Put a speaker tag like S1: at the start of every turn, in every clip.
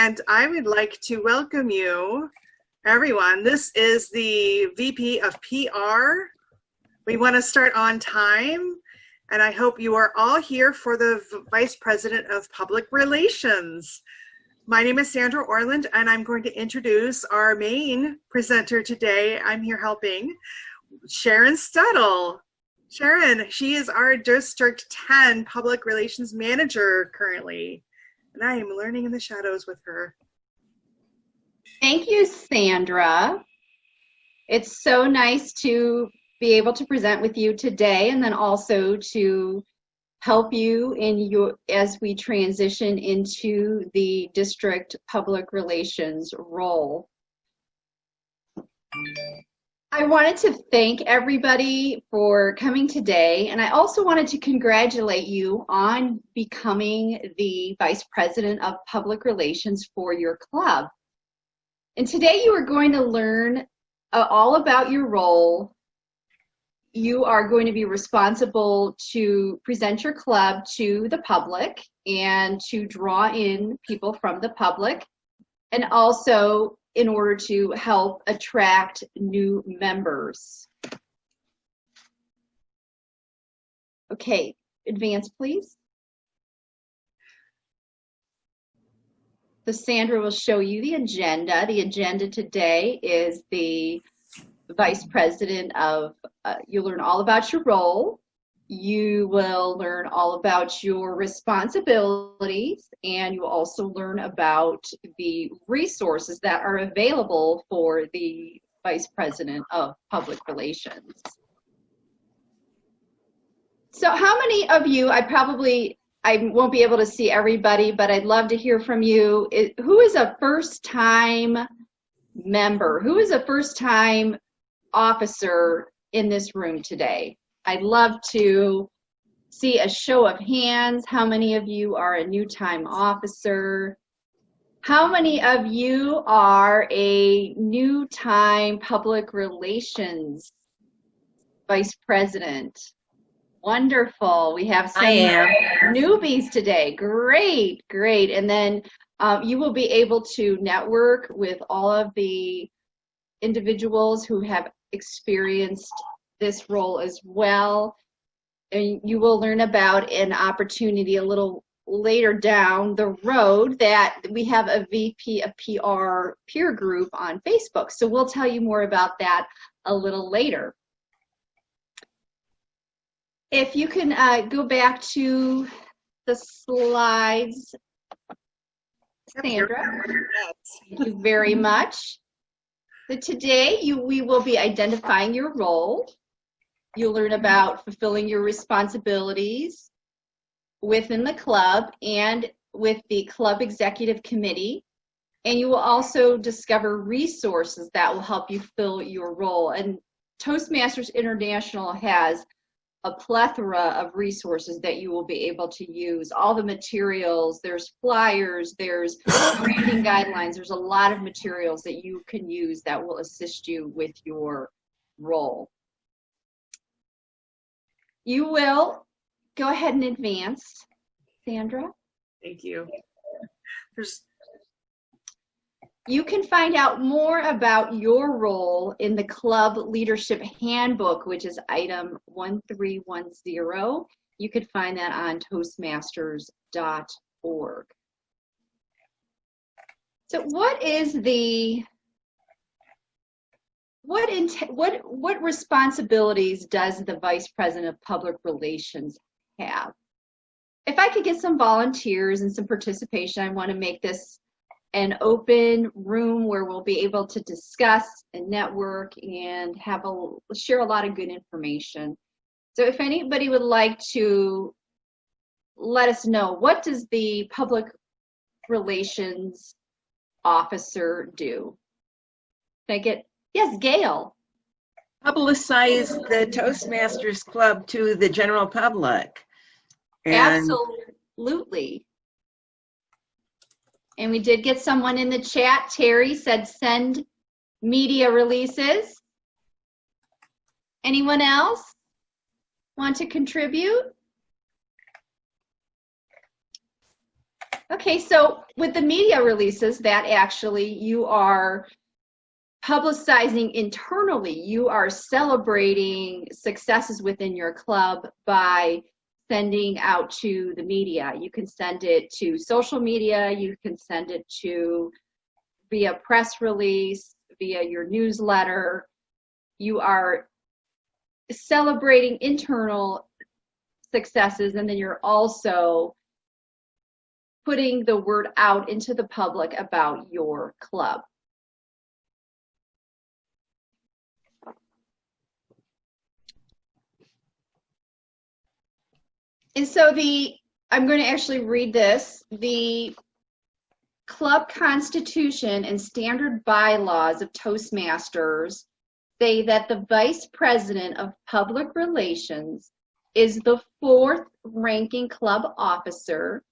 S1: and I would like to welcome you, everyone. This is the VP of PR. We want to start on time, and I hope you are all here for the Vice President of Public Relations. My name is Sandra Orland, and I'm going to introduce our main presenter today. I'm here helping Sharon Stadul. Sharon, she is our District 10 Public Relations Manager currently, and I am learning in the shadows with her.
S2: Thank you, Sandra. It's so nice to be able to present with you today, and then also to help you as we transition into the district public relations role. I wanted to thank everybody for coming today, and I also wanted to congratulate you on becoming the Vice President of Public Relations for your club. And today you are going to learn all about your role. You are going to be responsible to present your club to the public and to draw in people from the public, and also in order to help attract new members. Okay, advance please. So Sandra will show you the agenda. The agenda today is the Vice President of, you'll learn all about your role. You will learn all about your responsibilities, and you will also learn about the resources that are available for the Vice President of Public Relations. So how many of you, I won't be able to see everybody, but I'd love to hear from you. Who is a first-time member? Who is a first-time officer in this room today? I'd love to see a show of hands. How many of you are a new time officer? How many of you are a new time public relations vice president? Wonderful. We have some newbies today. Great, great. And then you will be able to network with all of the individuals who have experienced this role as well. And you will learn about an opportunity a little later down the road that we have a VP of PR peer group on Facebook. So we'll tell you more about that a little later. If you can go back to the slides, Sandra. Thank you very much. So today we will be identifying your role. You'll learn about fulfilling your responsibilities within the club and with the club executive committee. And you will also discover resources that will help you fill your role. And Toastmasters International has a plethora of resources that you will be able to use. All the materials, there's flyers, there's branding guidelines, there's a lot of materials that you can use that will assist you with your role. You will go ahead and advance, Sandra.
S1: Thank you.
S2: You can find out more about your role in the Club Leadership Handbook, which is item 1310. You could find that on toastmasters.org. So what is what responsibilities does the Vice President of Public Relations have? If I could get some volunteers and some participation, I want to make this an open room where we'll be able to discuss and network and share a lot of good information. So if anybody would like to let us know, what does the public relations officer do? Can I get, yes, Gail.
S3: Publicize the Toastmasters Club to the general public.
S2: Absolutely. And we did get someone in the chat. Terry said send media releases. Anyone else want to contribute? Okay, so with the media releases, that actually you are publicizing internally. You are celebrating successes within your club by sending out to the media. You can send it to social media, you can send it to via press release, via your newsletter. You are celebrating internal successes, and then you're also putting the word out into the public about your club. And so I'm going to actually read this. The club constitution and standard bylaws of Toastmasters say that the vice president of public relations is the fourth ranking club officer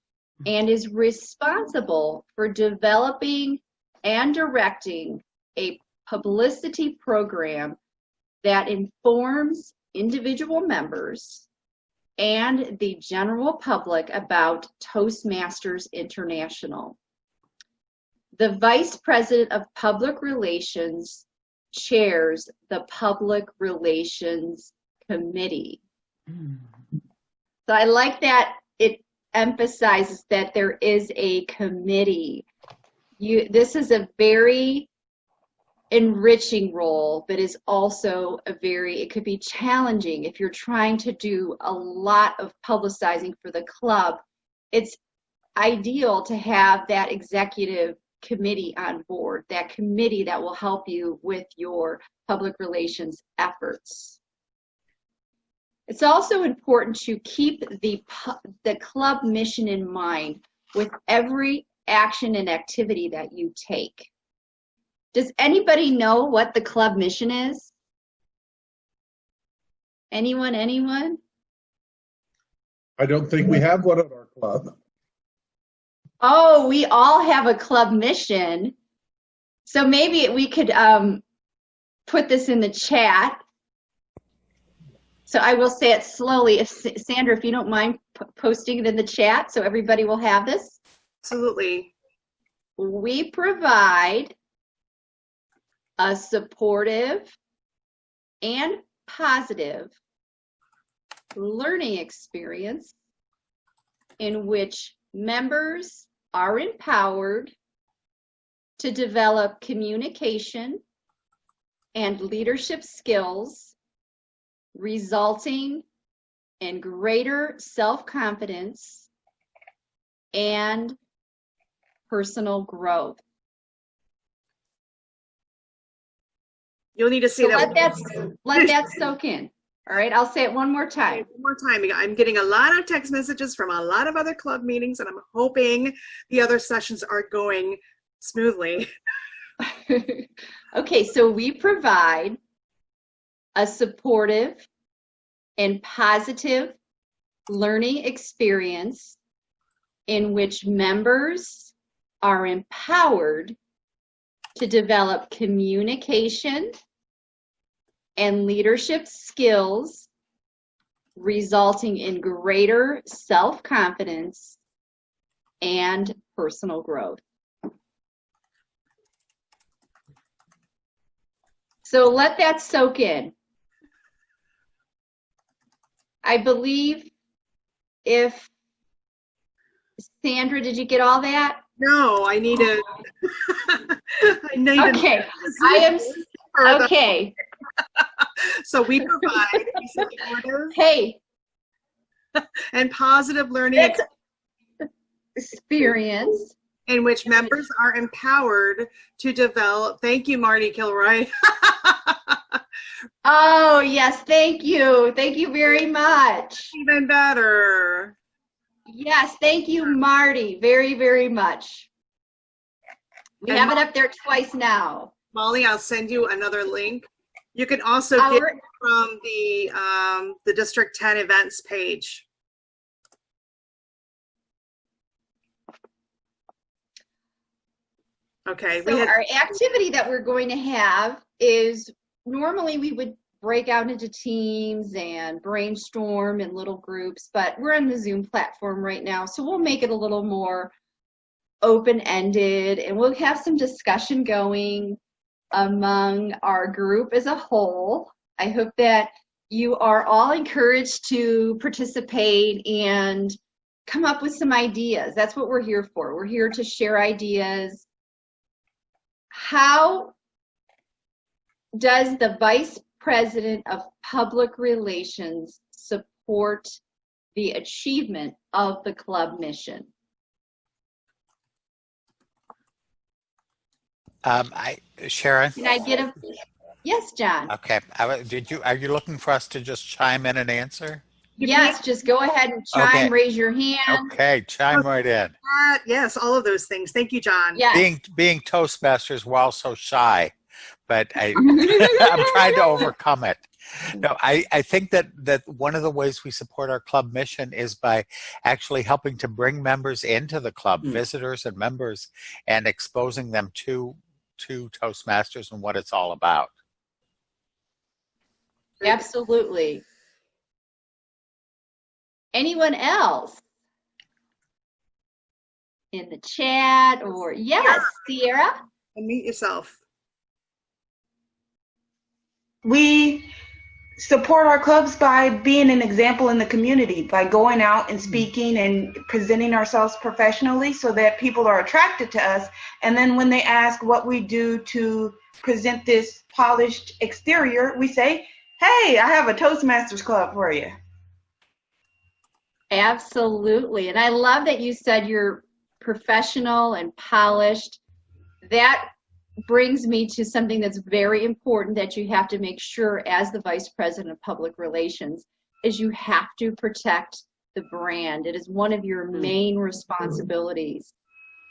S2: and is responsible for developing and directing a publicity program that informs individual members and the general public about Toastmasters International. The Vice President of Public Relations chairs the Public Relations Committee. So I like that it emphasizes that there is a committee. This is a very enriching role, but is also it could be challenging if you're trying to do a lot of publicizing for the club. It's ideal to have that executive committee on board, that committee that will help you with your public relations efforts. It's also important to keep the club mission in mind with every action and activity that you take. Does anybody know what the club mission is? Anyone?
S4: I don't think we have one at our club.
S2: Oh, we all have a club mission. So maybe we could put this in the chat. So I will say it slowly. Sandra, if you don't mind posting it in the chat so everybody will have this.
S1: Absolutely.
S2: We provide a supportive and positive learning experience in which members are empowered to develop communication and leadership skills, resulting in greater self-confidence and personal growth.
S1: You'll need to see
S2: So
S1: that.
S2: let that soak in. All right, I'll say it one more time.
S1: One more time. I'm getting a lot of text messages from a lot of other club meetings, and I'm hoping the other sessions are going smoothly.
S2: Okay, so we provide a supportive and positive learning experience in which members are empowered to develop communication and leadership skills, resulting in greater self-confidence and personal growth. So let that soak in. I believe if, Sandra, did you get all that?
S1: No, I need to.
S2: Okay, I am, okay.
S1: So we provide a supportive
S2: Hey,
S1: and positive learning
S2: experience
S1: in which members are empowered to develop. Thank you, Marty Kilroy.
S2: Oh, yes, thank you. Thank you very much.
S1: Even better.
S2: Yes, thank you, Marty, very, very much. We
S1: And
S2: have it up there twice now.
S1: Molly, I'll send you another link. You can also get it from the District 10 events page. Okay.
S2: So our activity that we're going to have is, normally we would break out into teams and brainstorm in little groups, but we're on the Zoom platform right now, so we'll make it a little more open-ended, and we'll have some discussion going among our group as a whole. I hope that you are all encouraged to participate and come up with some ideas. That's what we're here for. We're here to share ideas. How does the Vice President of Public Relations support the achievement of the club mission?
S5: Sharon?
S2: Can I get a, yes, John?
S5: Okay. Are you looking for us to just chime in and answer?
S2: Yes, just go ahead and chime,
S5: Okay.
S2: raise your hand.
S5: Okay, chime right in.
S1: Yes, all of those things. Thank you, John.
S2: Yes.
S5: Being Toastmasters, we're all so shy, but I'm trying to overcome it. No, I think that one of the ways we support our club mission is by actually helping to bring members into the club, visitors and members, and exposing them to Toastmasters and what it's all about.
S2: Absolutely. Anyone else in the chat or yes, Sierra?
S1: Unmute yourself.
S6: We support our clubs by being an example in the community, by going out and speaking and presenting ourselves professionally so that people are attracted to us. And then when they ask what we do to present this polished exterior, we say, hey, I have a Toastmasters club for you.
S2: Absolutely. And I love that you said you're professional and polished. That brings me to something that's very important that you have to make sure as the Vice President of Public Relations is you have to protect the brand. It is one of your main responsibilities.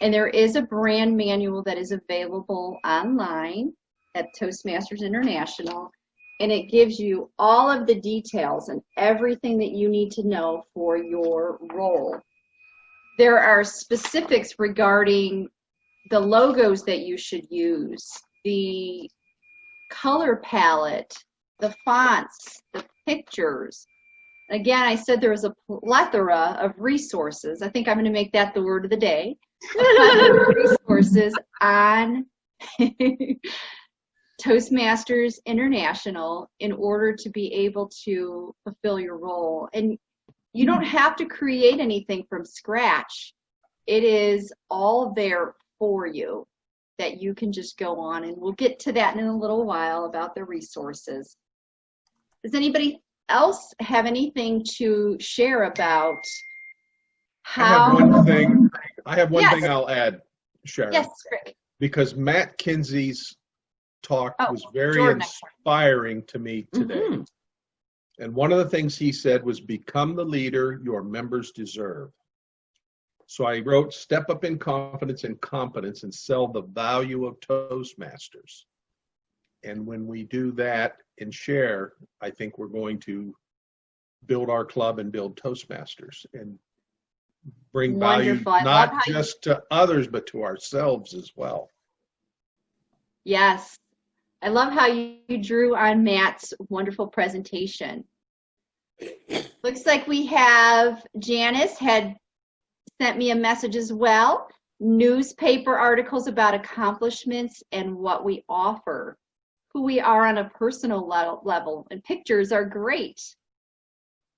S2: And there is a brand manual that is available online at Toastmasters International, and it gives you all of the details and everything that you need to know for your role. There are specifics regarding the logos that you should use, the color palette, the fonts, the pictures. Again, I said there was a plethora of resources. I think I'm going to make that the word of the day. Resources on Toastmasters International in order to be able to fulfill your role. And you don't have to create anything from scratch. It is all there for you that you can just go on, and we'll get to that in a little while about the resources. Does anybody else have anything to share about how?
S4: I have one thing I'll add, Sharon.
S2: Yes, Rick.
S4: Because Matt Kinsey's talk was very
S2: Jordan.
S4: inspiring to me today. And one of the things he said was, become the leader your members deserve. So I wrote, step up in confidence and competence and sell the value of Toastmasters. And when we do that and share, I think we're going to build our club and build Toastmasters and bring value not just to others, but to ourselves as well.
S2: Yes. I love how you drew on Matt's wonderful presentation. Looks like we have Janice had sent me a message as well. Newspaper articles about accomplishments and what we offer, who we are on a personal level, and pictures are great.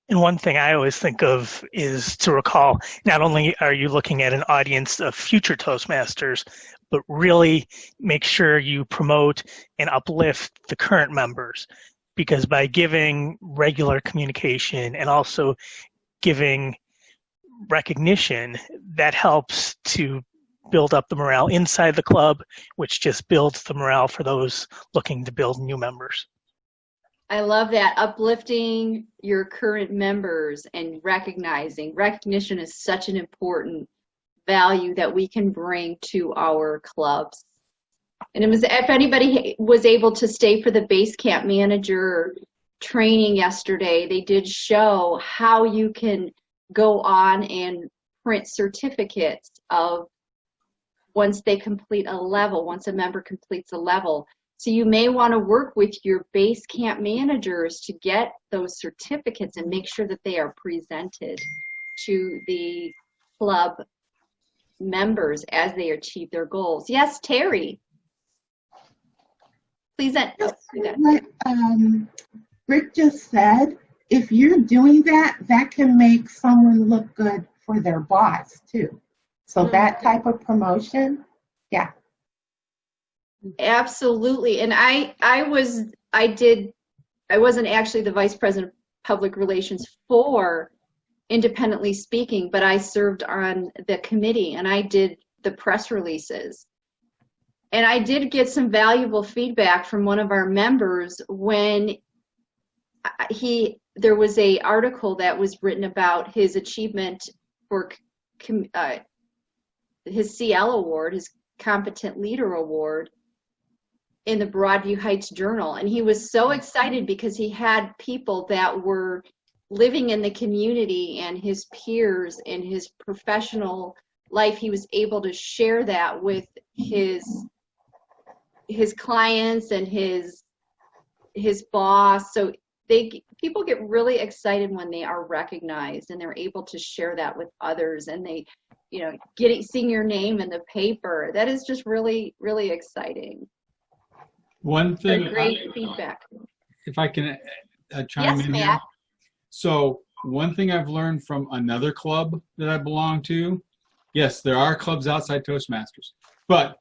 S7: And one thing I always think of is to recall, not only are you looking at an audience of future Toastmasters, but really make sure you promote and uplift the current members. Because by giving regular communication and also giving recognition, that helps to build up the morale inside the club, which just builds the morale for those looking to build new members.
S2: I love that, uplifting your current members and recognizing. Recognition is such an important value that we can bring to our clubs. And it was, if anybody was able to stay for the base camp manager training yesterday, they did show how you can go on and print certificates of once they complete a level, once a member completes a level. So you may want to work with your base camp managers to get those certificates and make sure that they are presented to the club members as they achieve their goals. Yes, Terry. Please.
S8: What Rick just said, if you're doing that, that can make someone look good for their boss too. So that type of promotion, yeah.
S2: Absolutely. And I wasn't actually the vice president of public relations for Independently Speaking, but I served on the committee and I did the press releases. And I did get some valuable feedback from one of our members when there was a article that was written about his achievement for his CL award, his Competent Leader Award, in the Broadview Heights Journal. And he was so excited because he had people that were living in the community and his peers in his professional life. He was able to share that with his clients and his boss. So people get really excited when they are recognized and they're able to share that with others, and they, seeing your name in the paper. That is just really, really exciting.
S9: One thing,
S2: great feedback.
S9: If I can chime in here. So one thing I've learned from another club that I belong to, yes, there are clubs outside Toastmasters, but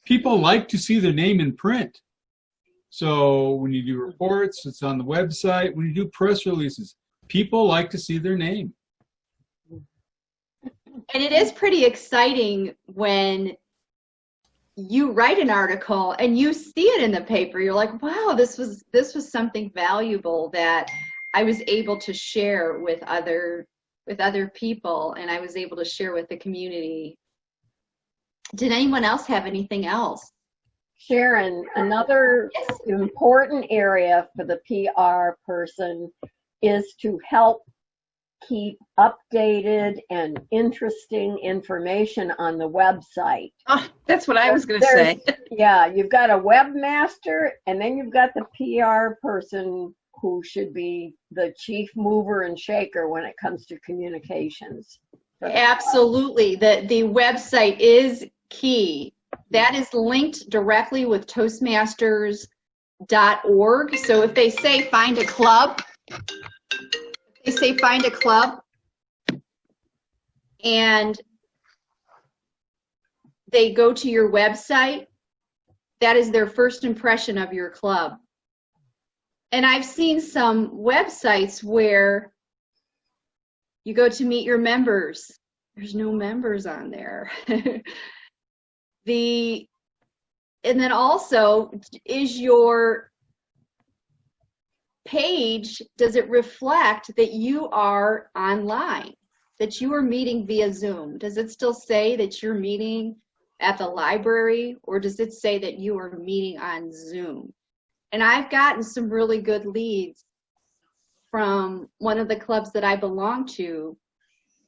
S9: people like to see their name in print. So when you do reports, it's on the website. When you do press releases, people like to see their name.
S2: And it is pretty exciting when you write an article and you see it in the paper. You're like, wow, this was something valuable that I was able to share with other people, and I was able to share with the community. Did anyone else have anything else?
S10: Sharon, another important area for the PR person is to help keep updated and interesting information on the website.
S3: Oh, that's what I was going to say.
S10: Yeah, you've got a webmaster, and then you've got the PR person who should be the chief mover and shaker when it comes to communications.
S2: Absolutely. The website is key. That is linked directly with Toastmasters.org. So if they say find a club, and they go to your website, that is their first impression of your club. And I've seen some websites where you go to meet your members. There's no members on there. And then also, is your page, does it reflect that you are online, that you are meeting via Zoom? Does it still say that you're meeting at the library, or does it say that you are meeting on Zoom? And I've gotten some really good leads from one of the clubs that I belong to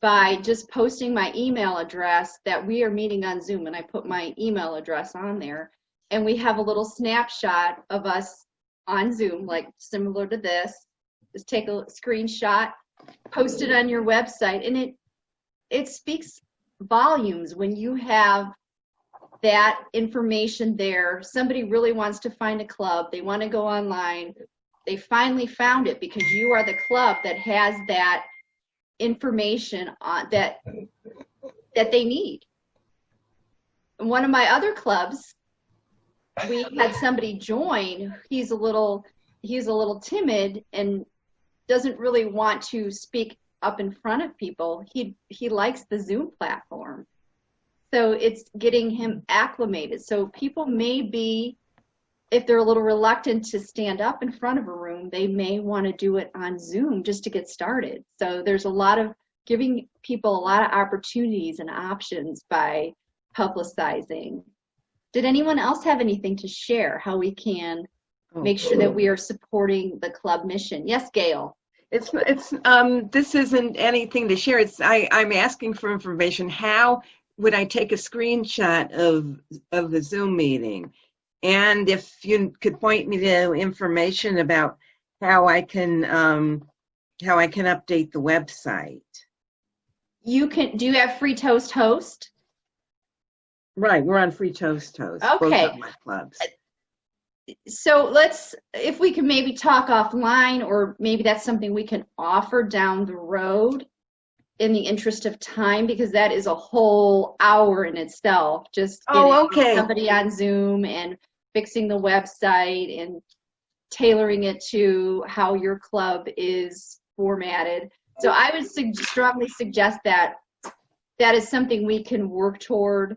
S2: by just posting my email address that we are meeting on Zoom, and I put my email address on there, and we have a little snapshot of us on Zoom, like similar to this. Just take a screenshot, post it on your website, and it speaks volumes when you have that information there. Somebody really wants to find a club, they want to go online, they finally found it because you are the club that has that information on that they need. And one of my other clubs, we had somebody join. He's a little timid and doesn't really want to speak up in front of people. He likes the Zoom platform. So it's getting him acclimated. So people may be, if they're a little reluctant to stand up in front of a room, they may want to do it on Zoom just to get started. So there's a lot of giving people a lot of opportunities and options by publicizing. Did anyone else have anything to share how we can make sure that we are supporting the club mission? Yes, Gail.
S3: This isn't anything to share. I'm asking for information. How would I take a screenshot of the Zoom meeting? And if you could point me to information about how I can update the website.
S2: you can, do you have Free Toast Host?
S3: Right, we're on Free Toast.
S2: Okay.
S3: Both of my clubs.
S2: So if we can maybe talk offline, or maybe that's something we can offer down the road in the interest of time, because that is a whole hour in itself, just getting somebody on Zoom and fixing the website and tailoring it to how your club is formatted. So I would strongly suggest that is something we can work toward,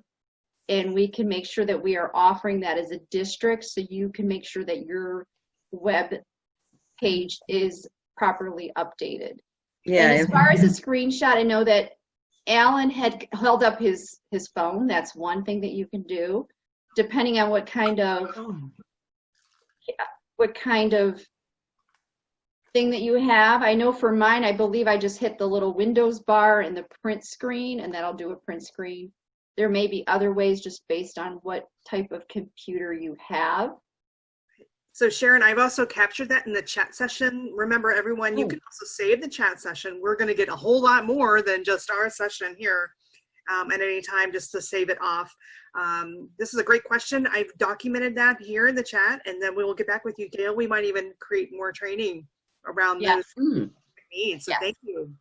S2: and we can make sure that we are offering that as a district, so you can make sure that your web page is properly updated.
S3: Yeah.
S2: And as far as a screenshot, I know that Alan had held up his phone. That's one thing that you can do, depending on what kind of thing that you have. I know for mine, I believe I just hit the little Windows bar and the print screen, and that'll do a print screen. There may be other ways just based on what type of computer you have.
S1: So Sharon, I've also captured that in the chat session. Remember, everyone, you can also save the chat session. We're going to get a whole lot more than just our session here at any time, just to save it off. This is a great question. I've documented that here in the chat, and then we will get back with you, Gail. We might even create more training around those needs. So thank you.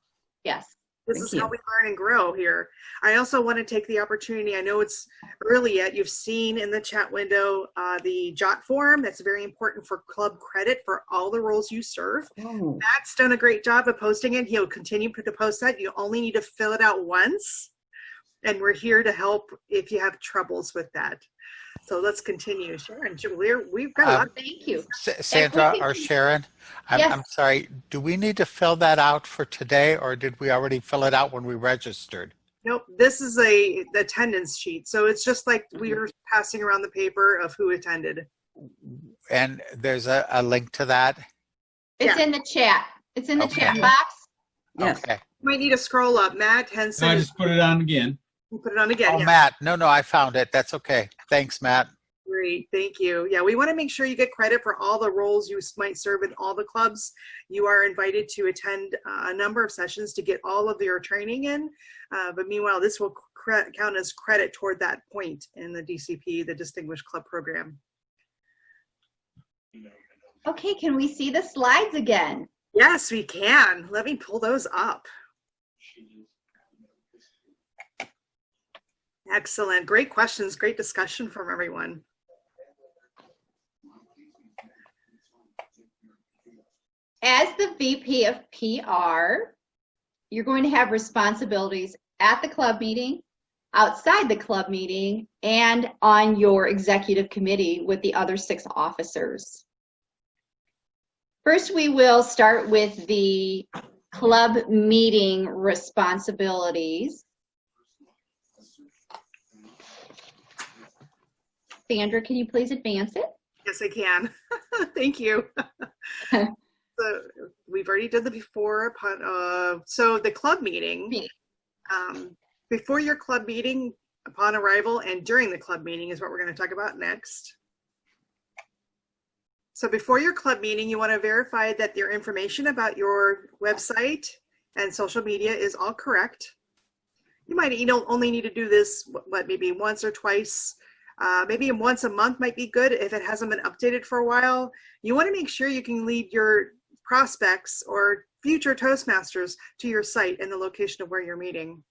S2: Yes.
S1: This is how we learn and grow here. I also want to take the opportunity, I know it's early yet, you've seen in the chat window the JOT form. That's very important for club credit for all the roles you serve. Matt's done a great job of posting it. He'll continue to post that. You only need to fill it out once, and we're here to help if you have troubles with that. So let's continue. Sharon, we've got a lot.
S2: Thank you.
S5: Sandra or Sharon, I'm sorry, do we need to fill that out for today, or did we already fill it out when we registered?
S1: Nope, this is the attendance sheet. So it's just like we were passing around the paper of who attended.
S5: And there's a link to that?
S2: It's in the chat. It's in the chat box.
S3: Yes.
S5: Okay.
S1: You might need to scroll up. Matt Henson.
S9: I just put it on again.
S1: You put it on again.
S5: Oh, Matt. No, I found it. That's okay. Thanks, Matt.
S1: Great, thank you. Yeah, we want to make sure you get credit for all the roles you might serve in all the clubs. You are invited to attend a number of sessions to get all of your training in. But meanwhile, this will count as credit toward that point in the DCP, the Distinguished Club Program.
S2: Okay, can we see the slides again?
S1: Yes, we can. Let me pull those up. Excellent. Great questions. Great discussion from everyone.
S2: As the VP of PR, you're going to have responsibilities at the club meeting, outside the club meeting, and on your executive committee with the other 6 officers. First, we will start with the club meeting responsibilities. Sandra, can you please advance it?
S1: Yes, I can. Thank you. So we've already done the before. So the club meeting, before your club meeting, upon arrival, and during the club meeting is what we're going to talk about next. So before your club meeting, you want to verify that your information about your website and social media is all correct. You don't only need to do this, maybe once or twice. Maybe once a month might be good if it hasn't been updated for a while. You want to make sure you can lead your prospects or future Toastmasters to your site and the location of where you're meeting.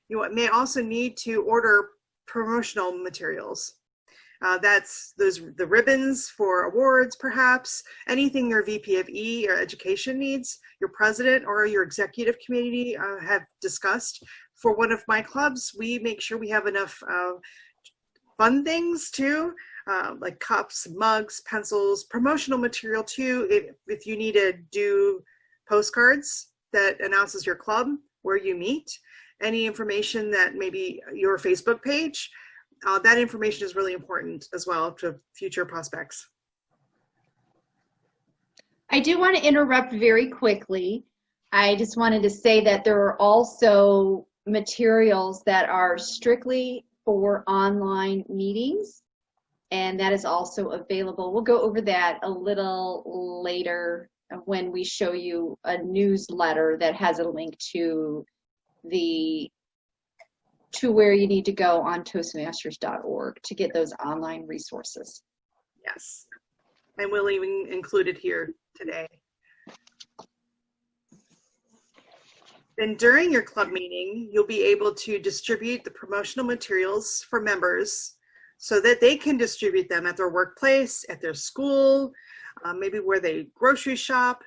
S1: You may also need to order promotional materials. That's the ribbons for awards, perhaps, anything your VP of E or education needs, your president or your executive committee have discussed. For one of my clubs, we make sure we have enough fun things too, like cups, mugs, pencils, promotional material too. If you need to do postcards that announces your club, where you meet, any information that maybe your Facebook page, that information is really important as well to future prospects.
S2: I do want to interrupt very quickly. I just wanted to say that there are also materials that are strictly for online meetings, and that is also available. We'll go over that a little later when we show you a newsletter that has a link to to where you need to go on Toastmasters.org to get those online resources.
S1: Yes, and we'll even include it here today. Then during your club meeting, you'll be able to distribute the promotional materials for members so that they can distribute them at their workplace, at their school, maybe where they grocery shop.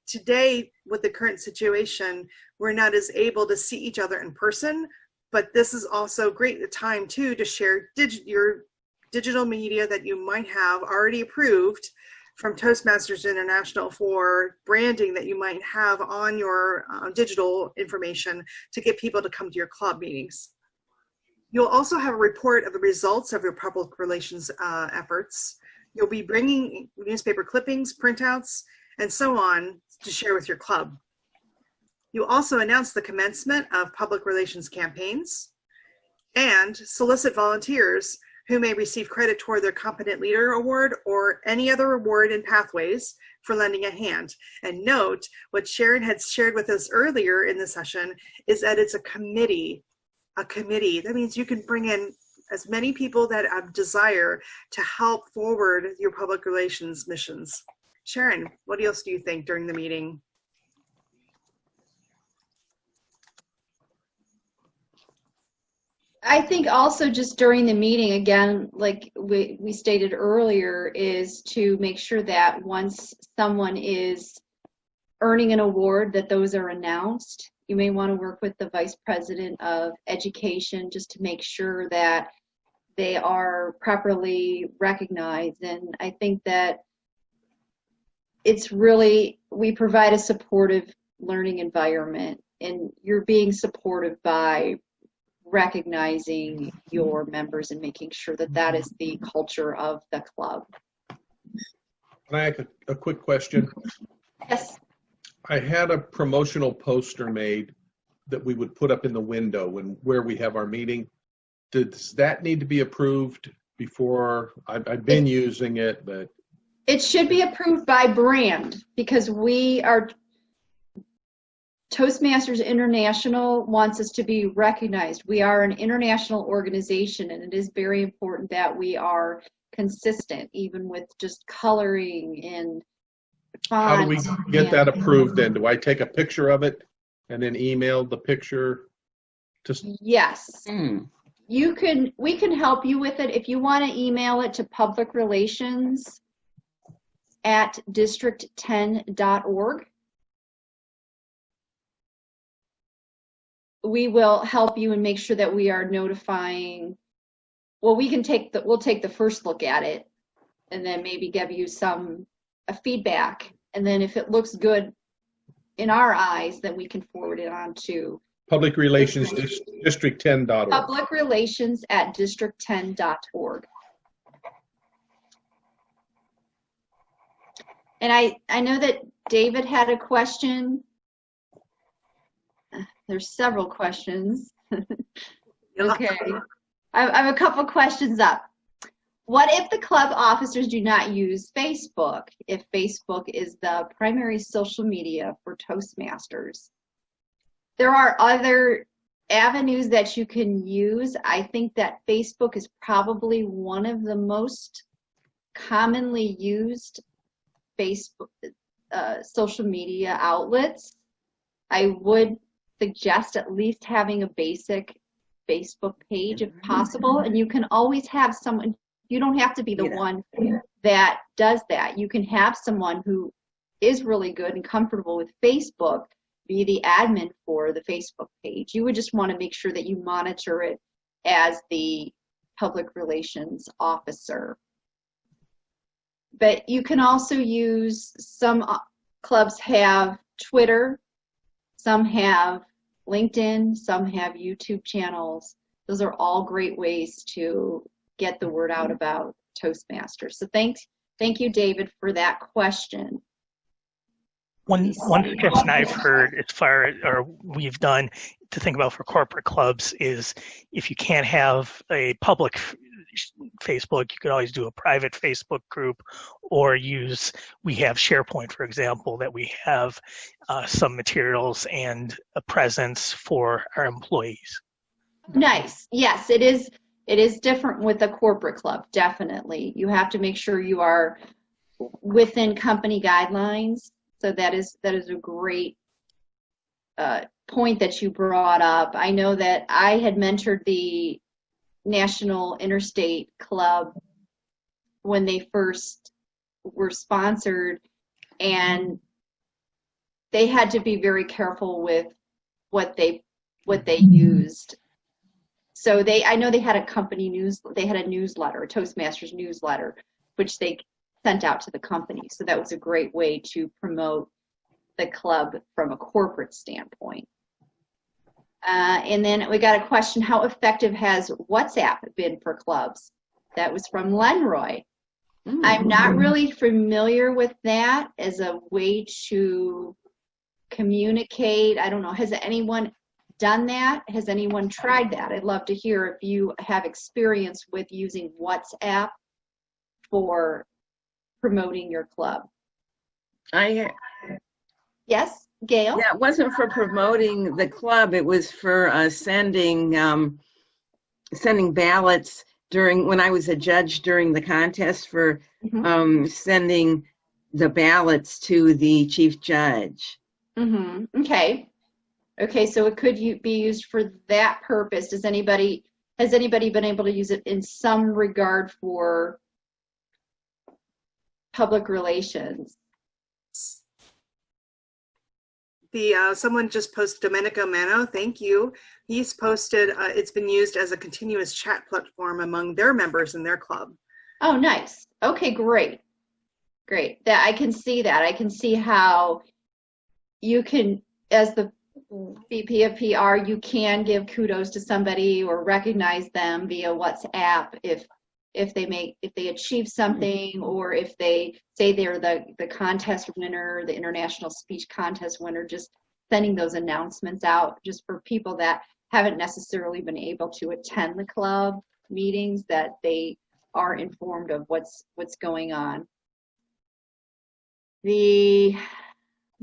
S1: Today, with the current situation, we're not as able to see each other in person, but this is also great time too to share your digital media that you might have already approved from Toastmasters International for branding that you might have on your digital information to get people to come to your club meetings. You'll also have a report of the results of your public relations efforts. You'll be bringing newspaper clippings, printouts, and so on to share with your club. You'll also announce the commencement of public relations campaigns and solicit volunteers who may receive credit toward their Competent Leader Award or any other award in Pathways for lending a hand. And note, what Sharon had shared with us earlier in the session is that it's a committee. A committee. That means you can bring in as many people that desire to help forward your public relations missions. Sharon, what else do you think during the meeting?
S2: I think also just during the meeting, again, like we stated earlier, is to make sure that once someone is earning an award, that those are announced. You may want to work with the Vice President of Education just to make sure that they are properly recognized. And I think that it's really, we provide a supportive learning environment, and you're being supportive by recognizing your members and making sure that that is the culture of the club.
S4: Can I ask a quick question?
S2: Yes.
S4: I had a promotional poster made that we would put up in the window where we have our meeting. Does that need to be approved before? I've been using it, but
S2: it should be approved by brand, because we are, Toastmasters International wants us to be recognized. We are an international organization, and it is very important that we are consistent, even with just coloring and fonts.
S4: How do we get that approved then? Do I take a picture of it and then email the picture?
S2: Yes. We can help you with it. If you want to email it to publicrelations@district10.org. We will help you and make sure that we are notifying. Well, we'll take the first look at it and then maybe give you a feedback. And then if it looks good in our eyes, then we can forward it on to
S4: Public Relations, district10.org.
S2: publicrelations@district10.org. And I know that David had a question. There's several questions. Okay. I have a couple questions up. What if the club officers do not use Facebook, if Facebook is the primary social media for Toastmasters? There are other avenues that you can use. I think that Facebook is probably one of the most commonly used Facebook social media outlets. I would suggest at least having a basic Facebook page if possible, and you can always have someone. You don't have to be the one that does that. You can have someone who is really good and comfortable with Facebook be the admin for the Facebook page. You would just want to make sure that you monitor it as the public relations officer. But you can also use, some clubs have Twitter, some have LinkedIn, some have YouTube channels. Those are all great ways to get the word out about Toastmasters. So thank you, David, for that question.
S7: One suggestion I've heard as far as, or we've done to think about for corporate clubs, is if you can't have a public Facebook. You could always do a private Facebook group, or we have SharePoint, for example, that we have some materials and a presence for our employees.
S2: Nice. Yes, it is. It is different with a corporate club. Definitely, you have to make sure you are within company guidelines. So that is a great point that you brought up. I know that I had mentored the National Interstate Club when they first were sponsored, and they had to be very careful with what they used. So I know they had a company they had a newsletter, a Toastmasters newsletter, which they sent out to the company. So that was a great way to promote the club from a corporate standpoint. And then we got a question, how effective has WhatsApp been for clubs? That was from Lenroy. I'm not really familiar with that as a way to communicate. I don't know, has anyone done that? Has anyone tried that? I'd love to hear if you have experience with using WhatsApp for promoting your club. Yes, Gail?
S3: Yeah, it wasn't for promoting the club. It was for sending ballots when I was a judge during the contest for sending the ballots to the chief judge.
S2: Okay, so it could be used for that purpose. Has anybody been able to use it in some regard for public relations?
S1: Someone just posted, Domenico Mano, thank you. He's posted, it's been used as a continuous chat platform among their members in their club.
S2: Oh, nice. Okay, great. That I can see that. I can see how you can, as the VP of PR, you can give kudos to somebody or recognize them via WhatsApp if they achieve something, or if they say they're the contest winner, the international speech contest winner, just sending those announcements out just for people that haven't necessarily been able to attend the club meetings, that they are informed of what's going on. I'm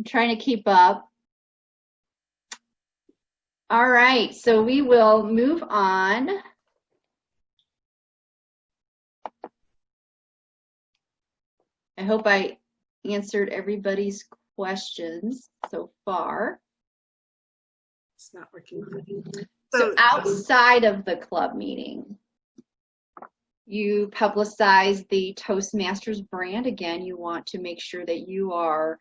S2: trying to keep up. All right, so we will move on. I hope I answered everybody's questions so far.
S1: It's not working.
S2: So outside of the club meeting, you publicize the Toastmasters brand. Again, you want to make sure that you are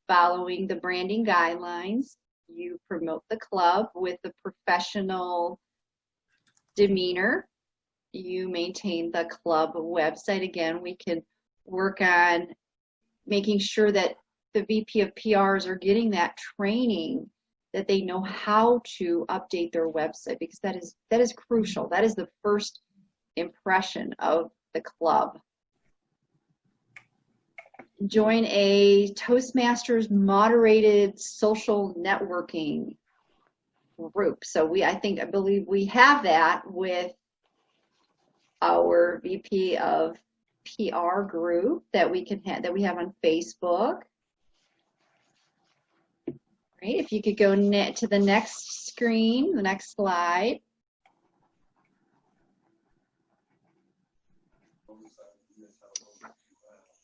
S2: following the branding guidelines. You promote the club with the professional demeanor. You maintain the club website. Again, we can work on making sure that the VP of PRs are getting that training, that they know how to update their website, because that is crucial. That is the first impression of the club. Join a Toastmasters moderated social networking group. So I believe we have that with our VP of PR group that we have on Facebook. Right, if you could go to the next screen, the next slide.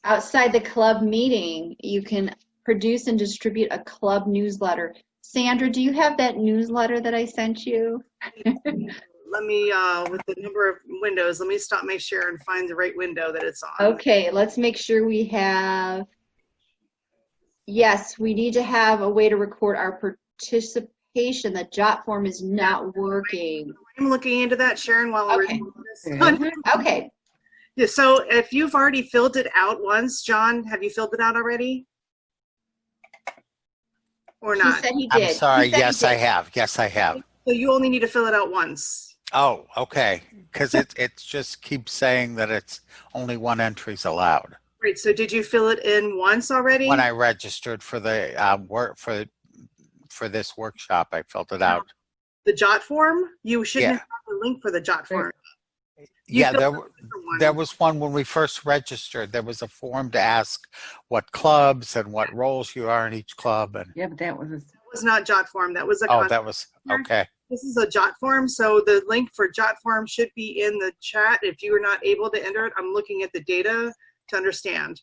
S2: Outside the club meeting, you can produce and distribute a club newsletter. Sandra, do you have that newsletter that I sent you?
S1: Let me, with the number of windows, let me stop my share and find the right window that it's on.
S2: Okay, let's make sure we have, yes, we need to have a way to record our participation. The jot form is not working.
S1: I'm looking into that, Sharon, while we're doing this.
S2: Okay.
S1: Yeah, so if you've already filled it out once, John, have you filled it out already? Or not?
S2: He said he did.
S5: I'm sorry, yes, I have. Yes, I have.
S1: So you only need to fill it out once.
S5: Oh, okay. Because it just keeps saying that it's only one entry's allowed.
S1: Great. So did you fill it in once already?
S5: When I registered for the for this workshop, I filled it out.
S1: The jot form? You shouldn't
S5: Yeah.
S1: have the link for the jot form.
S5: Yeah,
S1: filled
S5: there,
S1: out a different one.
S5: there was one when we first registered. There was a form to ask what clubs and what roles you are in each club. And
S3: Yeah, but that was
S1: That was not jot form. That was a
S5: oh,
S1: contact
S5: that was
S1: form.
S5: okay.
S1: This is a jot form, so the link for jot form should be in the chat. If you are not able to enter it, I'm looking at the data to understand.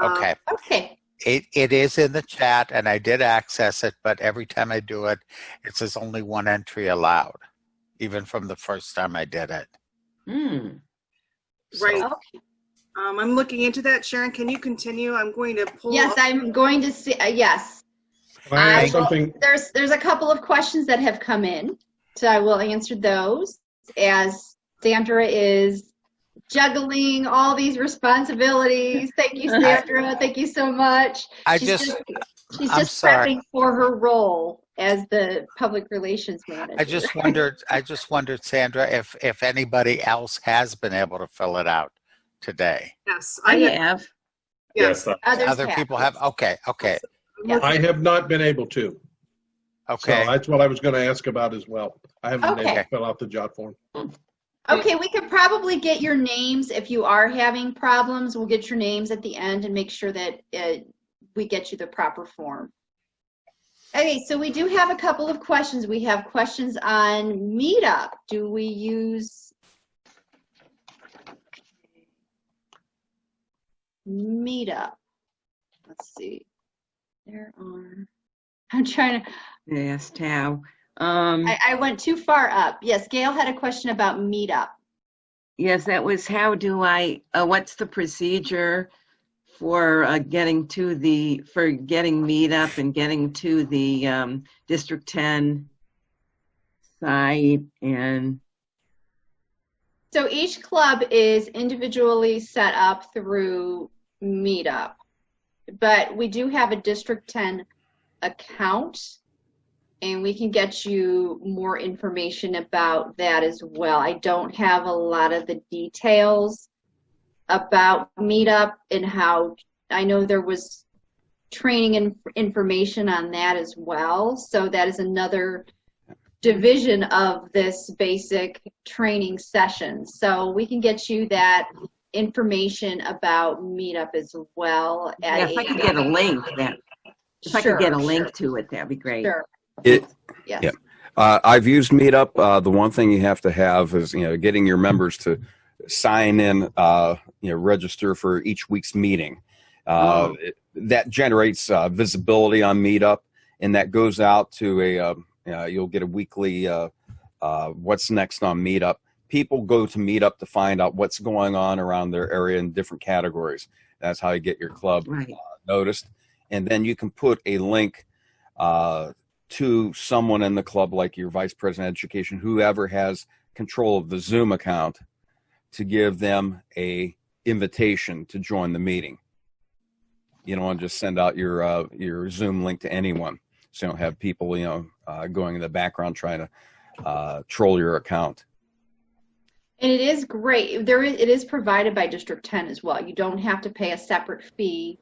S5: Okay.
S2: Okay.
S5: It is in the chat, and I did access it, but every time I do it, it says only one entry allowed, even from the first time I did it. So,
S1: Right.
S2: Okay.
S1: I'm looking into that. Sharon, can you continue? I'm going to pull
S2: Yes,
S1: up.
S2: I'm going to see. Yes.
S4: Can I ask
S2: will-
S4: something?
S2: There's a couple of questions that have come in, so I will answer those as Sandra is juggling all these responsibilities. Thank you, Sandra. Thank you so much. She's
S5: I'm
S2: just
S5: sorry.
S2: prepping for her role as the public relations manager.
S5: I just wondered, Sandra, if anybody else has been able to fill it out today.
S1: Yes,
S3: I have.
S1: Yes.
S5: Other people have. Okay.
S2: Yes.
S4: I have not been able to.
S5: Okay.
S4: So that's what I was going to ask about as well. I haven't been able
S2: Okay.
S4: to fill out the jot form.
S2: Okay, we could probably get your names if you are having problems. We'll get your names at the end and make sure that we get you the proper form. Okay, so we do have a couple of questions. We have questions on Meetup. Do we use Meetup? Let's see. There are. I'm trying to.
S3: Yes, Tao.
S2: I went too far up. Yes, Gail had a question about Meetup.
S3: Yes, that was how do I, what's the procedure for getting Meetup and getting to the District 10 site and.
S2: So each club is individually set up through Meetup, but we do have a District 10 account, and we can get you more information about that as well. I don't have a lot of the details about Meetup and how, I know there was training and information on that as well. So that is another division of this basic training session. So we can get you that information about Meetup as well.
S3: Yeah, if I could get a link then. If I could get a link to it, that'd be great.
S2: Sure.
S11: Yes.
S2: Yeah.
S11: I've used Meetup. The one thing you have to have is, getting your members to sign in, register for each week's meeting. That generates visibility on Meetup, and that goes out to you'll get a weekly what's next on Meetup. People go to Meetup to find out what's going on around their area in different categories. That's how you get your club noticed. And then you can put a link to someone in the club, like your vice president of education, whoever has control of the Zoom account, to give them a invitation to join the meeting. You don't want to just send out your Zoom link to anyone, so you don't have people going in the background trying to troll your account.
S2: And it is great. It is provided by District 10 as well. You don't have to pay a separate fee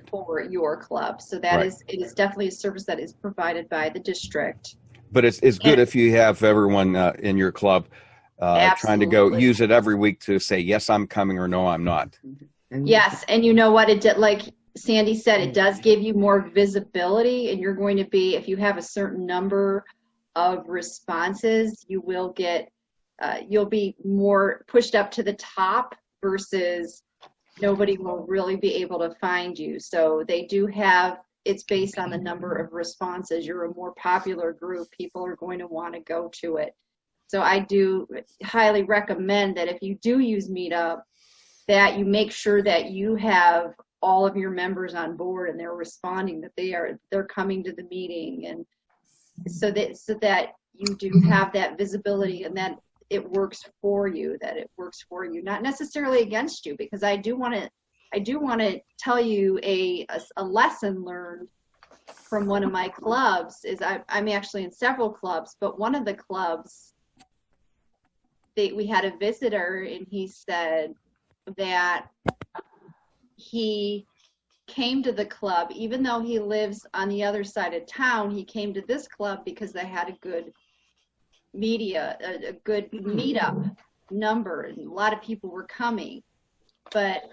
S2: for your club. So it is definitely a service that is provided by the district.
S11: But it's good if you have everyone in your club trying to go use it every week to say, yes, I'm coming, or no, I'm not.
S2: Yes, and you know what? It did, like Sandy said, it does give you more visibility, and you're going to be, if you have a certain number of responses, you will get, you'll be more pushed up to the top versus nobody will really be able to find you. So they do have, it's based on the number of responses. You're a more popular group, people are going to want to go to it. So I do highly recommend that if you do use Meetup, that you make sure that you have all of your members on board and they're responding, that they're coming to the meeting, and so that you do have that visibility and that it works for you, not necessarily against you, because I do want to tell you a lesson learned from one of my clubs. Is I'm actually in several clubs, but one of the clubs, we had a visitor, and he said that he came to the club, even though he lives on the other side of town, he came to this club because they had a good meetup. number, and a lot of people were coming. But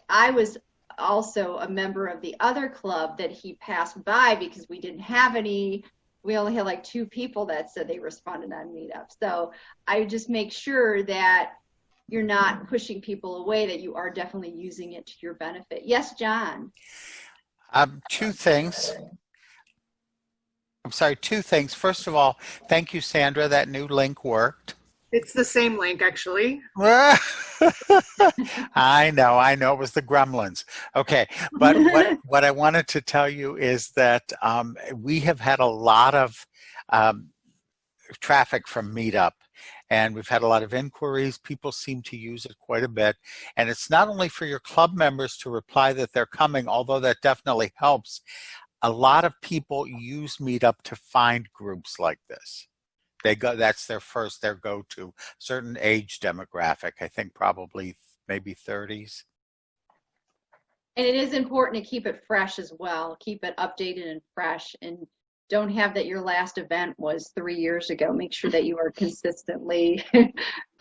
S2: I was also a member of the other club that he passed by because we didn't have any. We only had like 2 people that said they responded on Meetup. So I just make sure that you're not pushing people away, that you are definitely using it to your benefit. Yes, John?
S5: 2 things. I'm sorry, 2 things. First of all, thank you, Sandra. That new link worked.
S1: It's the same link, actually.
S5: I know. It was the gremlins. Okay, but what I wanted to tell you is that we have had a lot of traffic from Meetup, and we've had a lot of inquiries. People seem to use it quite a bit, and it's not only for your club members to reply that they're coming, although that definitely helps. A lot of people use Meetup to find groups like this. That's their go-to. Certain age demographic, I think probably maybe 30s.
S2: And it is important to keep it fresh as well. Keep it updated and fresh, and don't have that your last event was 3 years ago. Make sure that you are consistently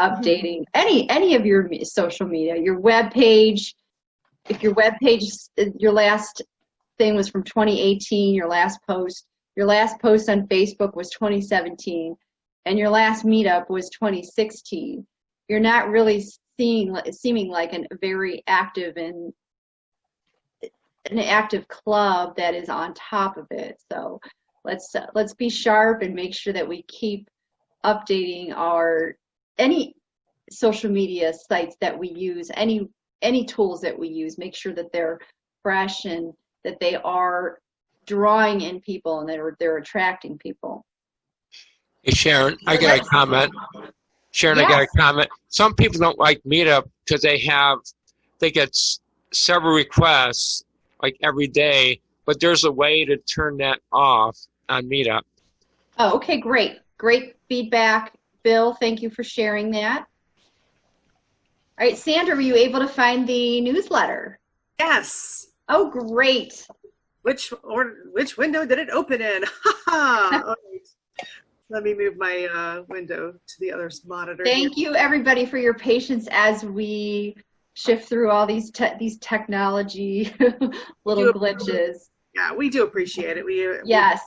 S2: updating any of your social media, your web page. If your web page, your last thing was from 2018, your last post on Facebook was 2017, and your last meetup was 2016. You're not really seeming like a very active and an active club that is on top of it. So let's be sharp and make sure that we keep updating any social media sites that we use, any tools that we use. Make sure that they're fresh and that they are drawing in people and they're attracting people.
S12: Hey Sharon, I got a comment. Sharon,
S2: Yes.
S12: I got a comment. Some people don't like Meetup because they get several requests like every day, but there's a way to turn that off on Meetup.
S2: Oh, okay, great. Great feedback. Bill, thank you for sharing that. All right, Sandra, were you able to find the newsletter?
S1: Yes.
S2: Oh, great.
S1: Which window did it open in? All right. Let me move my window to the other monitor.
S2: Thank you, everybody, for your patience as we shift through all these technology little glitches.
S1: Yeah, we do appreciate it.
S2: Yes.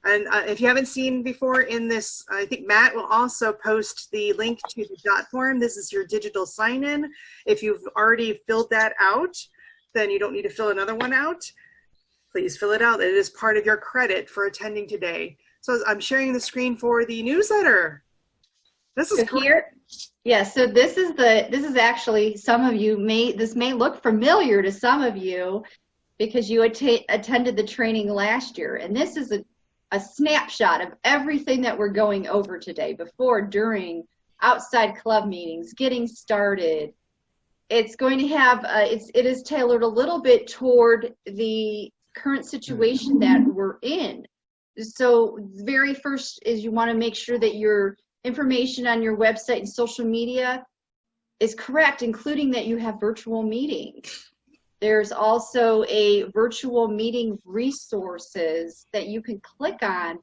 S1: And if you haven't seen before in this, I think Matt will also post the link to the dot form. This is your digital sign-in. If you've already filled that out, then you don't need to fill another one out. Please fill it out. It is part of your credit for attending today. So I'm sharing the screen for the newsletter. This is great.
S2: So this is actually, some of you this may look familiar to some of you because you attended the training last year, and this is a snapshot of everything that we're going over today, before, during, outside club meetings, getting started. It's going to have it is tailored a little bit toward the current situation that we're in. So very first is you want to make sure that your information on your website and social media is correct, including that you have virtual meetings. There's also a virtual meeting resources that you can click on,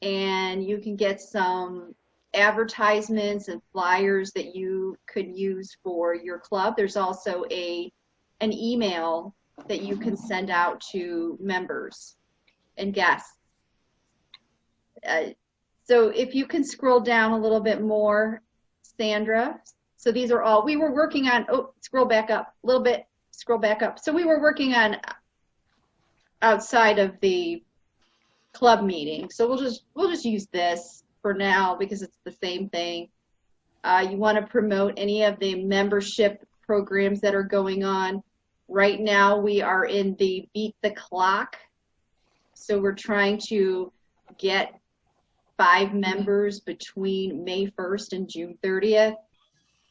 S2: and you can get some advertisements and flyers that you could use for your club. There's also an email that you can send out to members and guests. So if you can scroll down a little bit more, Sandra. So these are all we were working on. Oh, scroll back up a little bit. Scroll back up. So we were working on outside of the club meeting. So we'll just use this for now because it's the same thing. You want to promote any of the membership programs that are going on. Right now we are in the Beat the Clock. So we're trying to get 5 members between May 1st and June 30th.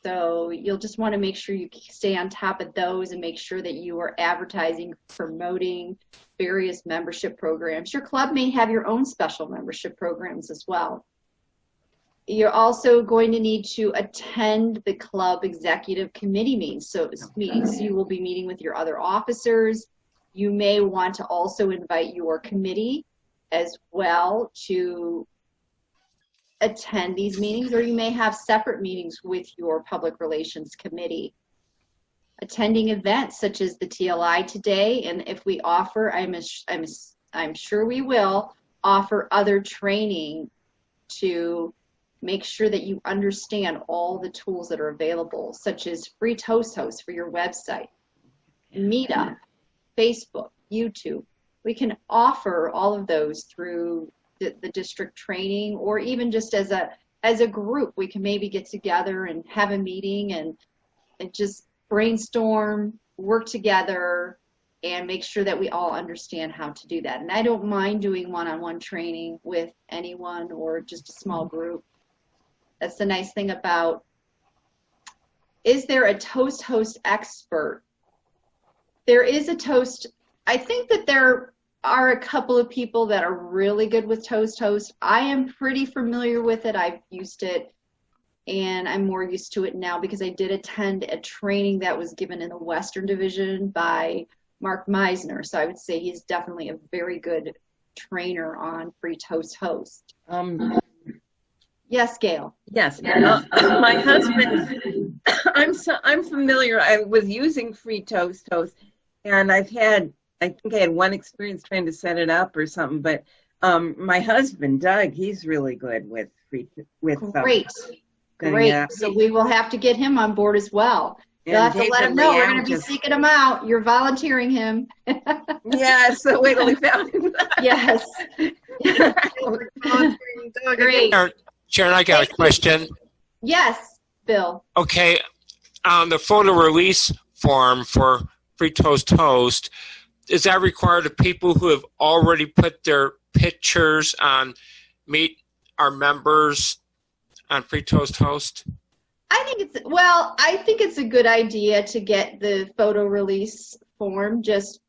S2: So you'll just want to make sure you stay on top of those and make sure that you are advertising, promoting various membership programs. Your club may have your own special membership programs as well. You're also going to need to attend the club executive committee meetings. So you will be meeting with your other officers. You may want to also invite your committee as well to attend these meetings, or you may have separate meetings with your public relations committee. Attending events such as the TLI today, and if we offer, I'm sure we will offer other training to make sure that you understand all the tools that are available, such as free Toast Host for your website, Meetup, Facebook, YouTube. We can offer all of those through the district training, or even just as a group. We can maybe get together and have a meeting and just brainstorm, work together, and make sure that we all understand how to do that. And I don't mind doing one-on-one training with anyone or just a small group. That's the nice thing about, is there a Toast Host expert? There is a Toast, I think that there are a couple of people that are really good with Toast Host. I am pretty familiar with it. I've used it, and I'm more used to it now because I did attend a training that was given in the Western Division by Mark Meisner. So I would say he's definitely a very good trainer on free Toast Host. Yes, Gail.
S3: Yes, my husband, I'm familiar. I was using free Toast Host, and I think I had one experience trying to set it up or something, but my husband, Doug, he's really good with
S2: Great. So we will have to get him on board as well. You'll have to let him know. We're going to be seeking him out. You're volunteering him.
S3: Yeah, so wait till we found him.
S2: Yes. Great.
S12: Sharon, I got a question.
S2: Yes, Bill.
S12: Okay, on the photo release form for Free Toast Host, is that required of people who have already put their pictures on Meet Our Members on Free Toast Host?
S2: I think it's a good idea to get the photo release form just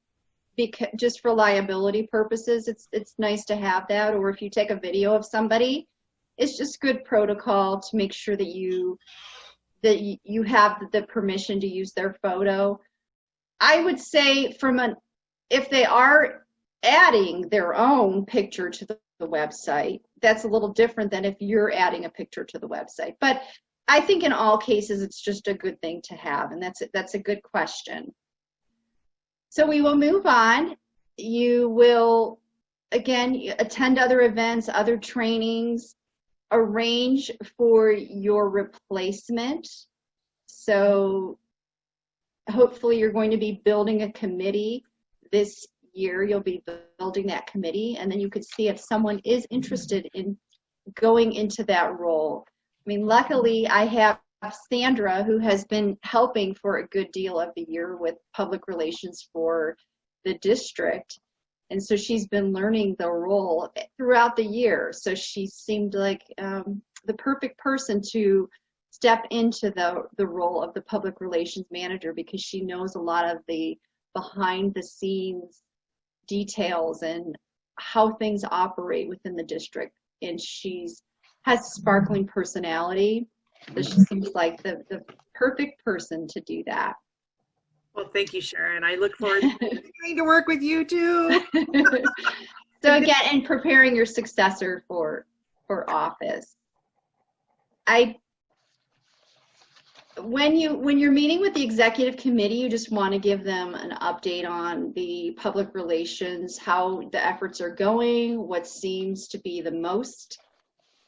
S2: for liability purposes. It's nice to have that, or if you take a video of somebody, it's just good protocol to make sure that you have the permission to use their photo. I would say if they are adding their own picture to the website, that's a little different than if you're adding a picture to the website. But I think in all cases, it's just a good thing to have, and that's a good question. So we will move on. You will, again, attend other events, other trainings, arrange for your replacement. So hopefully you're going to be building a committee this year. You'll be building that committee, and then you could see if someone is interested in going into that role. I mean, luckily I have Sandra, who has been helping for a good deal of the year with public relations for the district. And so she's been learning the role throughout the year. So she seemed like the perfect person to step into the role of the public relations manager, because she knows a lot of the behind the scenes details and how things operate within the district. And has sparkling personality. So she seems like the perfect person to do that.
S1: Well, thank you, Sharon. I look forward to work with you too.
S2: So again, and preparing your successor for office. When you're meeting with the executive committee, you just want to give them an update on the public relations, how the efforts are going, what seems to be the most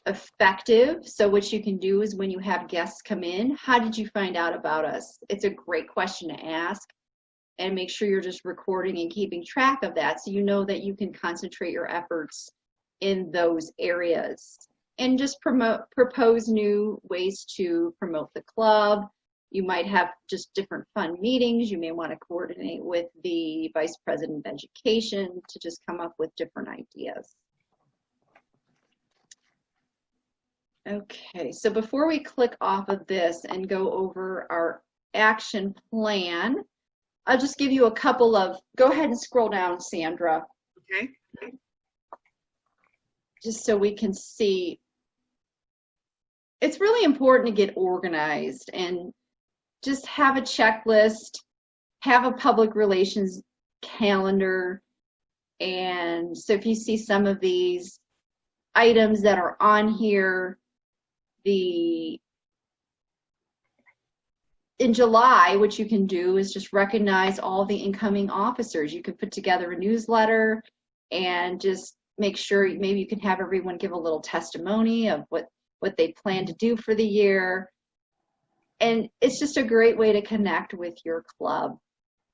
S2: effective. So what you can do is when you have guests come in, how did you find out about us? It's a great question to ask, and make sure you're just recording and keeping track of that, so you know that you can concentrate your efforts in those areas. And just propose new ways to promote the club. You might have just different fun meetings. You may want to coordinate with the Vice President of Education to just come up with different ideas. Okay, so before we click off of this and go over our action plan, I'll just give you a couple of, go ahead and scroll down, Sandra.
S1: Okay.
S2: Just so we can see. It's really important to get organized and just have a checklist, have a public relations calendar. And so if you see some of these, items that are on here. In July, what you can do is just recognize all the incoming officers. You can put together a newsletter and just make sure maybe you can have everyone give a little testimony of what they plan to do for the year. And it's just a great way to connect with your club.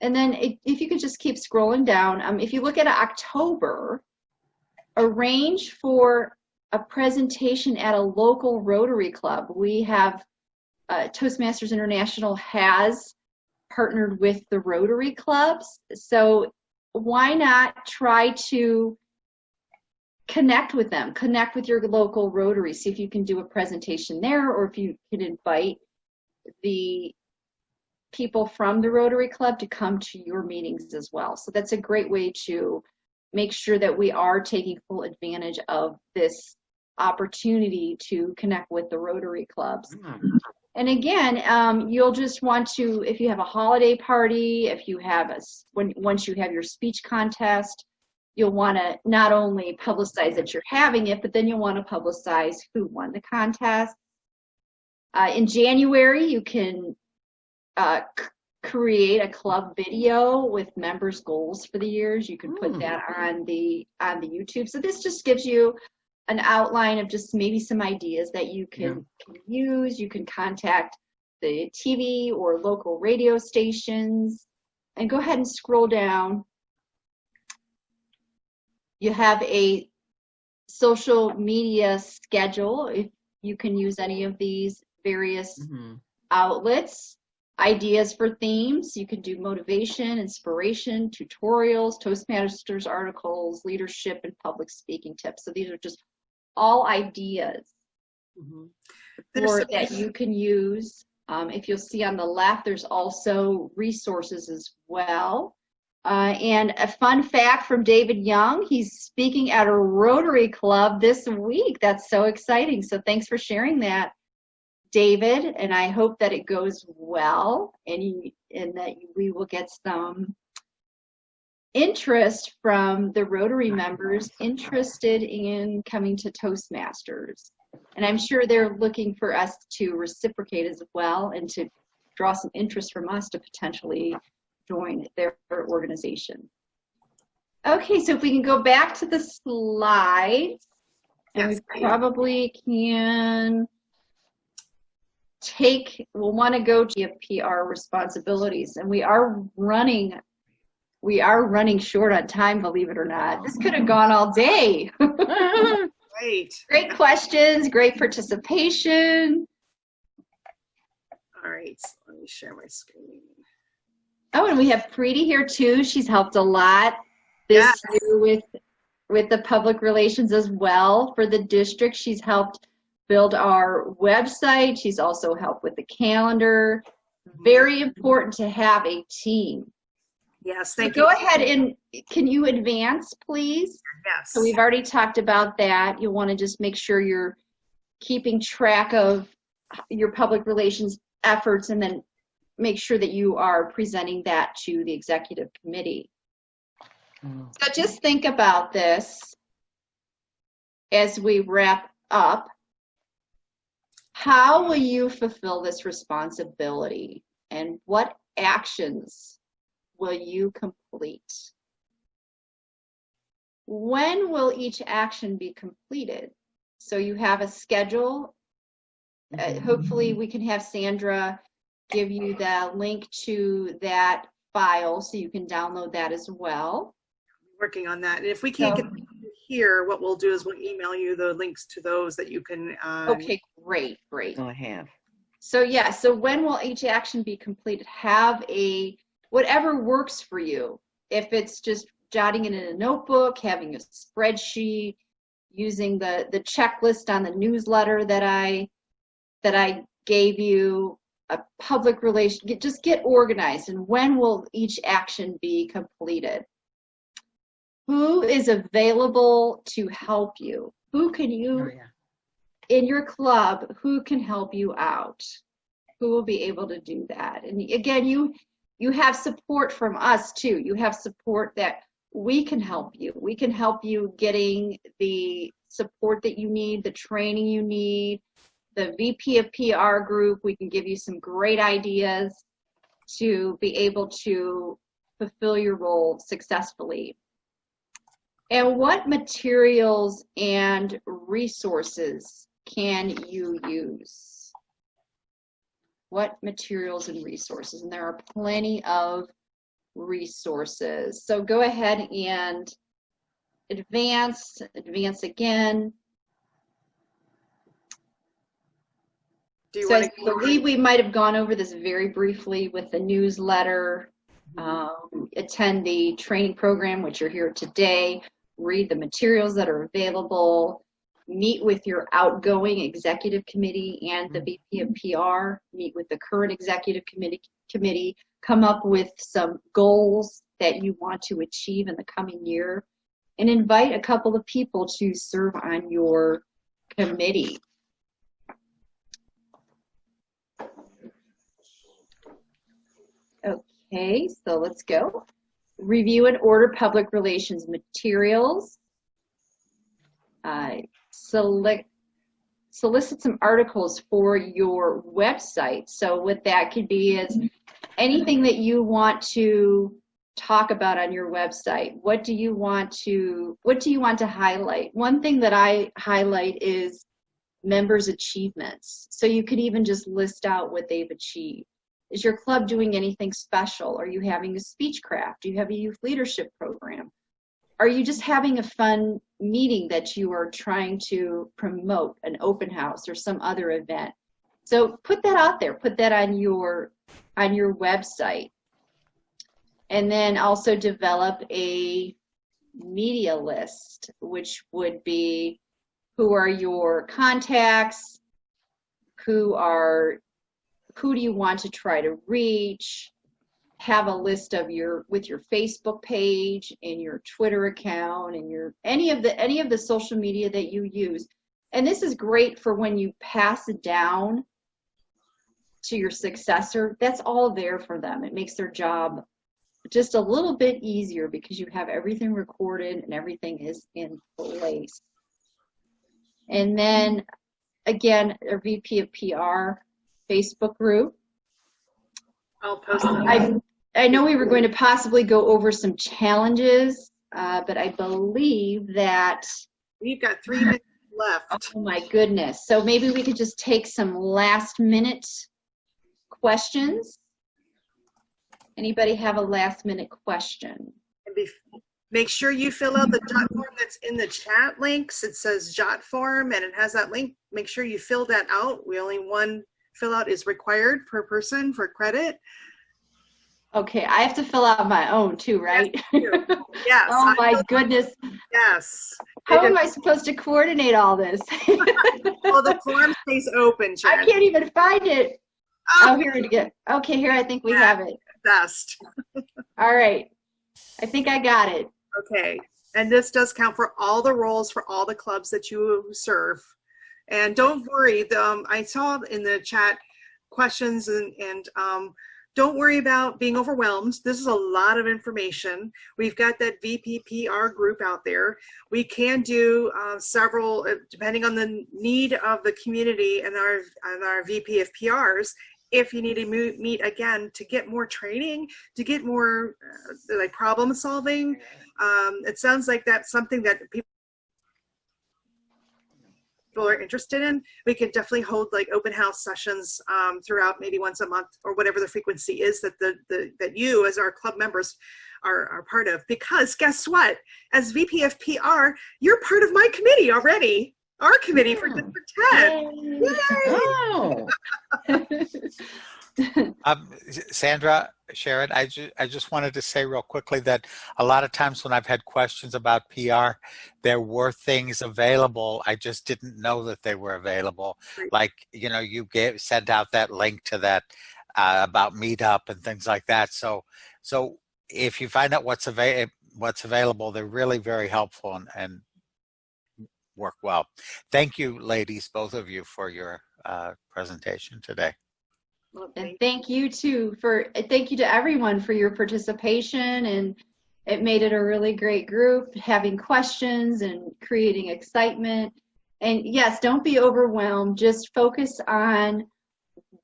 S2: And then if you could just keep scrolling down, if you look at October, arrange for a presentation at a local Rotary Club. We have Toastmasters International has partnered with the Rotary Clubs, so why not try to connect with them, connect with your local Rotary, see if you can do a presentation there, or if you can invite the people from the Rotary Club to come to your meetings as well. So that's a great way to make sure that we are taking full advantage of this opportunity to connect with the Rotary Clubs. And again, you'll just want to, if you have a holiday party, if you have once you have your speech contest, you'll want to not only publicize that you're having it, but then you'll want to publicize who won the contest. In January, you can create a club video with members' goals for the years. You can put that on the YouTube. So this just gives you an outline of just maybe some ideas that you can use. You can contact the TV or local radio stations, and go ahead and scroll down. You have a social media schedule. If you can use any of these various outlets. Ideas for themes. You can do motivation, inspiration, tutorials, Toastmasters articles, leadership, and public speaking tips. So these are just all ideas that you can use. If you'll see on the left, there's also resources as well. And a fun fact from David Young, he's speaking at a Rotary Club this week. That's so exciting. So thanks for sharing that, David, and I hope that it goes well and that we will get some interest from the Rotary members interested in coming to Toastmasters. And I'm sure they're looking for us to reciprocate as well and to draw some interest from us to potentially join their organization. Okay, so if we can go back to the slides, and we probably can we'll want to go to PR responsibilities, and we are running short on time, believe it or not. This could have gone all day. Great questions, great participation.
S1: All right, so let me share my screen.
S2: Oh, and we have Preeti here too. She's helped a lot this year with the public relations as well for the district. She's helped build our website. She's also helped with the calendar. Very important to have a team.
S1: Yes, thank
S2: you. Go ahead and can you advance, please?
S1: Yes.
S2: So we've already talked about that. You'll want to just make sure you're keeping track of your public relations efforts, and then make sure that you are presenting that to the executive committee. So just think about this as we wrap up. How will you fulfill this responsibility, and what actions will you complete? When will each action be completed? So you have a schedule. Hopefully we can have Sandra give you the link to that file so you can download that as well.
S1: Working on that. And if we can't get here, what we'll do is we'll email you the links to those that you can.
S2: Okay, great.
S3: I have.
S2: So yeah, so when will each action be completed? Have whatever works for you. If it's just jotting it in a notebook, having a spreadsheet, using the checklist on the newsletter that I gave you, a public relation, just get organized. And when will each action be completed? Who is available to help you? Who can you, in your club, who can help you out? Who will be able to do that? And again, you have support from us too. You have support that we can help you. We can help you getting the support that you need, the training you need. The VP of PR group, we can give you some great ideas to be able to fulfill your role successfully. And what materials and resources can you use? What materials and resources? And there are plenty of resources. So go ahead and advance again. So I believe we might have gone over this very briefly with the newsletter. Attend the training program, which you're here today. Read the materials that are available. Meet with your outgoing executive committee and the VP of PR. Meet with the current executive committee. Come up with some goals that you want to achieve in the coming year. And invite a couple of people to serve on your committee. Okay, so let's go. Review and order public relations materials. Solicit some articles for your website. So what that could be is anything that you want to talk about on your website. What do you want to highlight? One thing that I highlight is members' achievements. So you could even just list out what they've achieved. Is your club doing anything special? Are you having a speech craft? Do you have a youth leadership program? Are you just having a fun meeting that you are trying to promote, an open house or some other event? So put that out there. Put that on your website. And then also develop a media list, which would be who are your contacts, who do you want to try to reach, have a list of your Facebook page and your Twitter account and any of the social media that you use. And this is great for when you pass it down to your successor. That's all there for them. It makes their job just a little bit easier because you have everything recorded and everything is in place. And then again, a VP of PR Facebook group.
S1: I'll post them.
S2: I know we were going to possibly go over some challenges, but I believe that
S1: we've got 3 minutes left.
S2: Oh my goodness. So maybe we could just take some last minute questions. Anybody have a last minute question?
S1: Make sure you fill out the jot form that's in the chat links. It says jot form and it has that link. Make sure you fill that out. Only one fill out is required per person for credit.
S2: Okay, I have to fill out my own too, right?
S1: Yes.
S2: Oh my goodness.
S1: Yes.
S2: How am I supposed to coordinate all this?
S1: Well, the form stays open, Sharon.
S2: I can't even find it. Oh, here it is. Okay, here I think we have it.
S1: Best.
S2: All right. I think I got it.
S1: Okay. And this does count for all the roles for all the clubs that you serve. And don't worry, I saw in the chat questions and don't worry about being overwhelmed. This is a lot of information. We've got that VPPR group out there. We can do several, depending on the need of the community and our VP of PRs. If you need to meet again to get more training, to get more like problem solving, it sounds like that's something that people are interested in. We can definitely hold like open house sessions throughout, maybe once a month or whatever the frequency is that that you as our club members are part of. Because guess what? As VP of PR, you're part of my committee already. Our committee for District 10. Yay!
S2: Oh.
S5: Sandra, Sharon, I just wanted to say real quickly that a lot of times when I've had questions about PR, there were things available. I just didn't know that they were available.
S1: Right.
S5: Like, you sent out that link to that about Meetup and things like that. So if you find out what's available, they're really very helpful and work well. Thank you, ladies, both of you, for your presentation today.
S2: And thank you to everyone for your participation It made it a really great group, having questions and creating excitement. And yes, don't be overwhelmed. Just focus on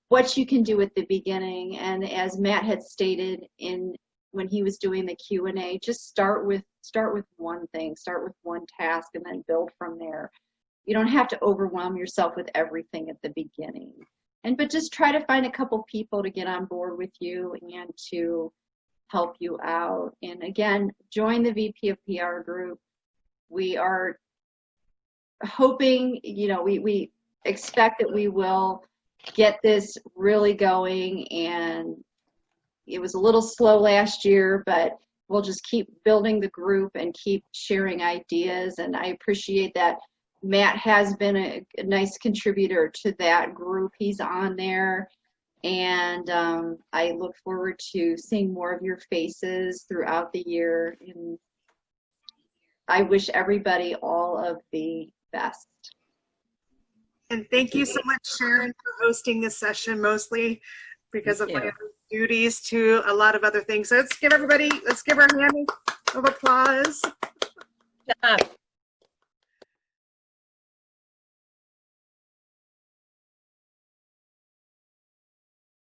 S2: what you can do at the beginning. And as Matt had stated when he was doing the Q&A, just start with one thing, start with one task, and then build from there. You don't have to overwhelm yourself with everything at the beginning. But just try to find a couple people to get on board with you and to help you out. And again, join the VPPR group. We are hoping, we expect that we will get this really going, and it was a little slow last year, but we'll just keep building the group and keep sharing ideas. And I appreciate that Matt has been a nice contributor to that group. He's on there, and I look forward to seeing more of your faces throughout the year. And I wish everybody all of the best.
S1: And thank you so much, Sharon, for hosting this session, mostly because of my other duties to a lot of other things. So let's give her a hand of applause.
S3: Good job.